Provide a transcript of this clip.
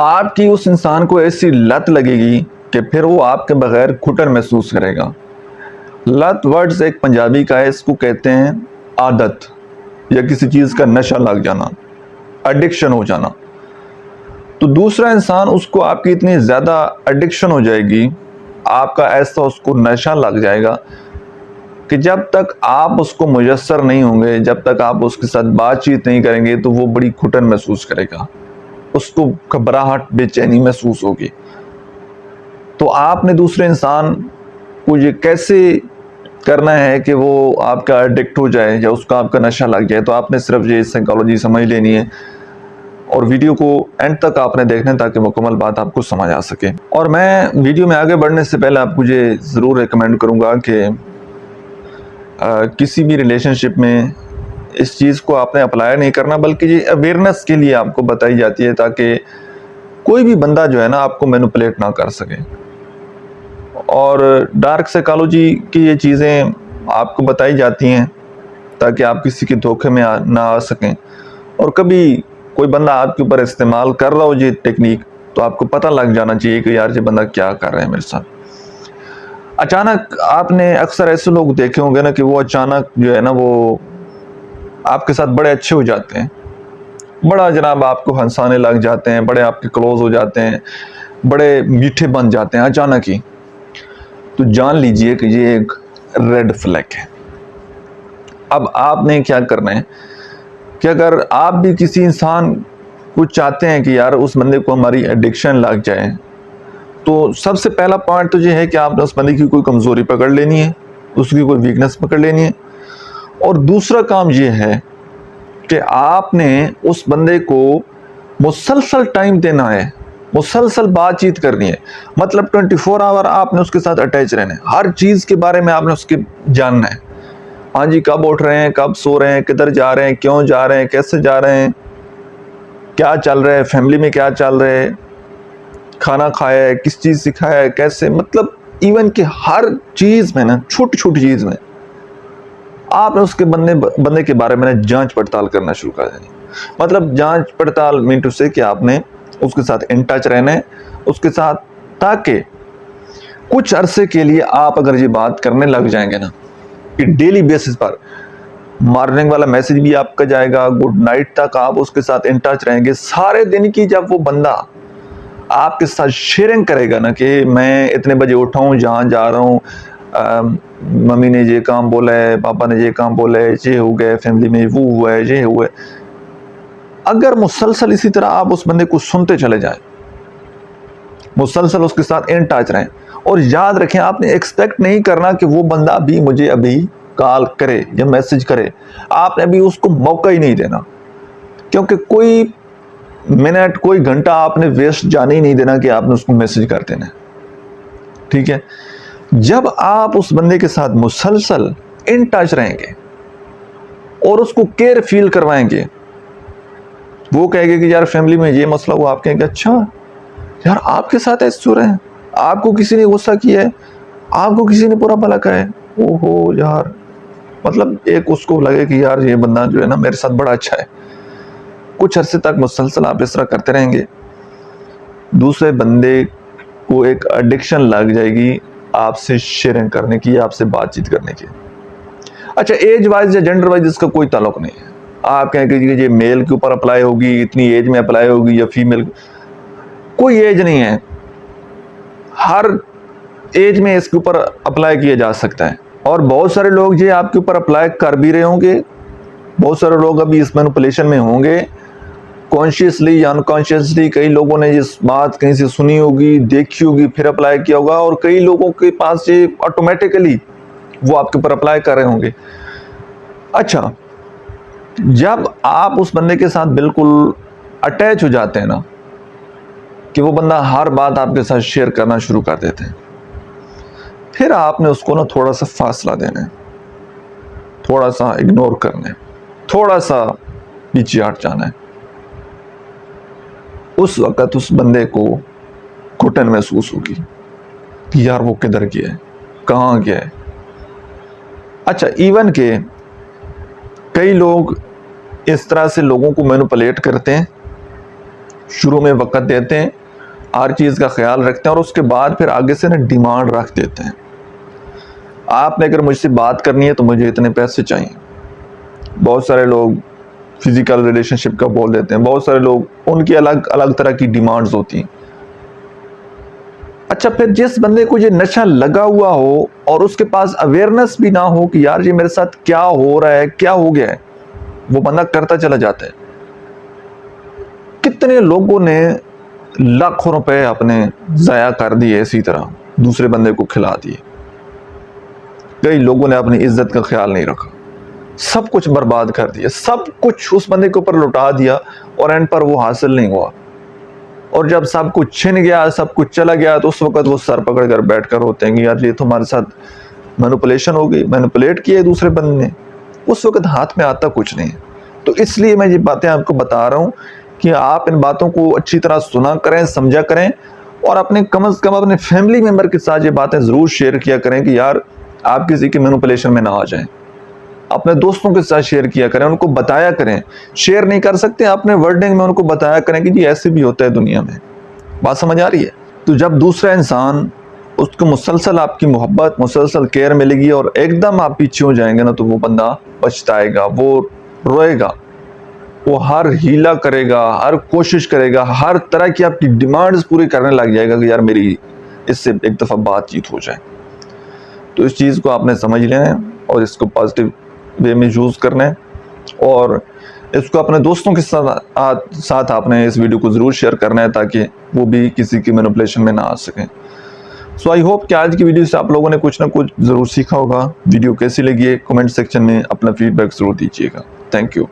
आपकी उस इंसान को ऐसी लत लगेगी कि फिर वो आपके बगैर घुटन महसूस करेगा। लत वर्ड्स एक पंजाबी का है, इसको कहते हैं आदत या किसी चीज़ का नशा लग जाना, एडिक्शन हो जाना। तो दूसरा इंसान, उसको आपकी इतनी ज़्यादा एडिक्शन हो जाएगी, आपका ऐसा उसको नशा लग जाएगा कि जब तक आप उसको मुयस्सर नहीं होंगे, जब तक आप उसके साथ बातचीत नहीं करेंगे, तो वो बड़ी घुटन महसूस करेगा, उसको घबराहट, बेचैनी महसूस होगी। तो आपने दूसरे इंसान को ये कैसे करना है कि वो आपका एडिक्ट हो जाए या उसका आपका नशा लग जाए, तो आपने सिर्फ ये साइकोलॉजी समझ लेनी है और वीडियो को एंड तक आपने देखना है ताकि मुकम्मल बात आपको समझ आ सके। और मैं वीडियो में आगे बढ़ने से पहले आपको ये ज़रूर रिकमेंड करूँगा कि किसी भी रिलेशनशिप में इस चीज़ को आपने अप्लाई नहीं करना, बल्कि ये अवेयरनेस के लिए आपको बताई जाती है ताकि कोई भी बंदा जो है ना आपको मैनिपुलेट ना कर सके। और डार्क साइकोलॉजी की ये चीज़ें आपको बताई जाती हैं ताकि आप किसी के धोखे में ना आ सकें, और कभी कोई बंदा आपके ऊपर इस्तेमाल कर रहा हो ये टेक्निक, तो आपको पता लग जाना चाहिए कि यार ये बंदा क्या कर रहा है मेरे साथ। अचानक आपने अक्सर ऐसे लोग देखे होंगे ना कि वो अचानक जो है ना वो आपके साथ बड़े अच्छे हो जाते हैं, बड़ा जनाब आपको हंसाने लग जाते हैं, बड़े आपके क्लोज हो जाते हैं, बड़े मीठे बन जाते हैं अचानक ही। तो जान लीजिए कि ये एक रेड फ्लैग है। अब आपने क्या करना है कि अगर आप भी किसी इंसान को चाहते हैं कि यार उस बंदे को हमारी एडिक्शन लग जाए, तो सबसे पहला पॉइंट तो ये है कि आपने उस बंदे की कोई कमज़ोरी पकड़ लेनी है, उसकी कोई वीकनेस पकड़ लेनी है। और दूसरा काम ये है कि आपने उस बंदे को मुसलसल टाइम देना है, मुसलसल बातचीत करनी है। मतलब 24 आवर आपने उसके साथ अटैच रहना है, हर चीज़ के बारे में आपने उसके जानना है। हाँ जी, कब उठ रहे हैं, कब सो रहे हैं, किधर जा रहे हैं, क्यों जा रहे हैं, कैसे जा रहे हैं, क्या चल रहा है, फैमिली में क्या चल रहा है, खाना खाया है, किस चीज़ सिखाया है, कैसे, मतलब इवन कि हर चीज़ में ना, छोटी छोटी चीज़ में आपने उसके बंदे के बारे में जांच पड़ताल करना शुरू कर देनी। मतलब जांच पड़ताल मीन टू से कि आपने उसके साथ इन टच रहना है उसके साथ, ताकि कुछ अरसे के लिए आप अगर ये बात करने लग जाएंगे ना कि डेली बेसिस पर मॉर्निंग वाला मैसेज भी आपका जाएगा, गुड नाइट तक आप उसके साथ इन टच रहेंगे सारे दिन की, जब वो बंदा आपके साथ शेयरिंग करेगा ना कि मैं इतने बजे उठा हूँ, जहाँ जा रहा हूँ, मम्मी ने ये काम बोला है, पापा ने ये काम बोला है, ये हो गया, फैमिली में वो हुआ है, ये हुआ है। अगर मुसलसल इसी तरह आप उस बंदे को सुनते चले जाए, मुसलसल उसके साथ इन टच रहें, और याद रखें आपने एक्सपेक्ट नहीं करना कि वो बंदा अभी मुझे अभी कॉल करे या मैसेज करे, आपने अभी उसको मौका ही नहीं देना, क्योंकि कोई मिनट, कोई घंटा आपने वेस्ट जाने ही नहीं देना कि आपने उसको मैसेज कर देना। ठीक है, जब आप उस बंदे के साथ मुसलसल इन टच रहेंगे और उसको केयर फील करवाएंगे, वो कहेंगे कि यार फैमिली में ये मसला हुआ, आप कहेंगे अच्छा यार आपके साथ ऐसे हो रहे हैं, आपको किसी ने गुस्सा किया है, आपको किसी ने बुरा भला कहा है, ओहो यार, मतलब एक उसको लगे कि यार ये बंदा जो है ना मेरे साथ बड़ा अच्छा है। कुछ अरसे तक मुसलसल आप इस तरह करते रहेंगे, दूसरे बंदे को एक एडिक्शन लग जाएगी आपसे शेयरिंग करने की, आपसे बातचीत करने की। अच्छा, एज वाइज या जेंडर वाइज इसका कोई ताल्लुक नहीं है। आप कहेंगे कि ये मेल के ऊपर अप्लाई होगी, इतनी एज में अप्लाई होगी, या फीमेल, कोई एज नहीं है, हर एज में इसके ऊपर अप्लाई किया जा सकता है। और बहुत सारे लोग ये आपके ऊपर अप्लाई कर भी रहे होंगे, बहुत सारे लोग अभी इस मैनिपुलेशन में होंगे, कॉन्शियसली या अनकॉन्शियसली। कई लोगों ने इस बात कहीं से सुनी होगी, देखी होगी, फिर अप्लाई किया होगा, और कई लोगों के पास ये ऑटोमेटिकली वो आपके ऊपर अप्लाई कर रहे होंगे। अच्छा, जब आप उस बंदे के साथ बिल्कुल अटैच हो जाते हैं ना, कि वो बंदा हर बात आपके साथ शेयर करना शुरू कर देते हैं, फिर आपने उसको ना थोड़ा सा फासला देना है, थोड़ा सा इग्नोर करना है, थोड़ा सा पीछे हट जाना है। उस वक़्त उस बंदे को घुटन महसूस होगी कि यार वो किधर गया है, कहाँ गया है। अच्छा, इवन के कई लोग इस तरह से लोगों को मैनिपुलेट करते हैं, शुरू में वक्त देते हैं, हर चीज़ का ख्याल रखते हैं और उसके बाद फिर आगे से ना डिमांड रख देते हैं। आपने अगर मुझसे बात करनी है तो मुझे इतने पैसे चाहिए। बहुत सारे लोग फिजिकल रिलेशनशिप का बोल देते हैं, बहुत सारे लोग उनकी अलग अलग तरह की डिमांड्स होती हैं। अच्छा, फिर जिस बंदे को ये नशा लगा हुआ हो और उसके पास अवेयरनेस भी ना हो कि यार ये मेरे साथ क्या हो रहा है, क्या हो गया है, वो बंदा करता चला जाता है। कितने लोगों ने लाखों रुपए अपने जाया कर दिए, इसी तरह दूसरे बंदे को खिला दिए। कई लोगों ने अपनी इज्जत का ख्याल नहीं रखा, सब कुछ बर्बाद कर दिया, सब कुछ उस बंदे के ऊपर लुटा दिया और एंड पर वो हासिल नहीं हुआ। और जब सब कुछ छिन गया, सब कुछ चला गया, तो उस वक्त वो सर पकड़ कर बैठ कर होते हैं कि यार ये तो हमारे साथ मैनिपुलेशन हो गई, मैनिपुलेट किया दूसरे बंदे ने। उस वक्त हाथ में आता कुछ नहीं। तो इसलिए मैं ये बातें आपको बता रहा हूँ कि आप इन बातों को अच्छी तरह सुना करें, समझा करें और अपने कम से कम अपने फैमिली मेंबर के साथ ये बातें ज़रूर शेयर किया करें कि यार आप किसी के मैनिपुलेशन में ना आ जाएं। अपने दोस्तों के साथ शेयर किया करें, उनको बताया करें। शेयर नहीं कर सकते, अपने वर्डिंग में उनको बताया करें कि जी ऐसे भी होता है दुनिया में। बात समझ आ रही है? तो जब दूसरा इंसान, उसको मुसलसल आपकी मोहब्बत, मुसलसल केयर मिलेगी और एकदम आप पीछे हो जाएंगे ना, तो वो बंदा पछताएगा, वो रोएगा, वो हर हीला करेगा, हर कोशिश करेगा, हर तरह की आपकी डिमांड्स पूरी करने लग जाएगा कि यार मेरी इससे एक दफ़ा बातचीत हो जाए। तो इस चीज़ को आपने समझ लेना है और इसको पॉजिटिव वे में यूज़ करना है और इसको अपने दोस्तों के साथ आपने इस वीडियो को ज़रूर शेयर करना है ताकि वो भी किसी की मैनिपुलेशन में ना आ सकें। सो आई होप कि आज की वीडियो से आप लोगों ने कुछ ना कुछ ज़रूर सीखा होगा। वीडियो कैसी लगी है कमेंट सेक्शन में अपना फीडबैक ज़रूर दीजिएगा। Thank you.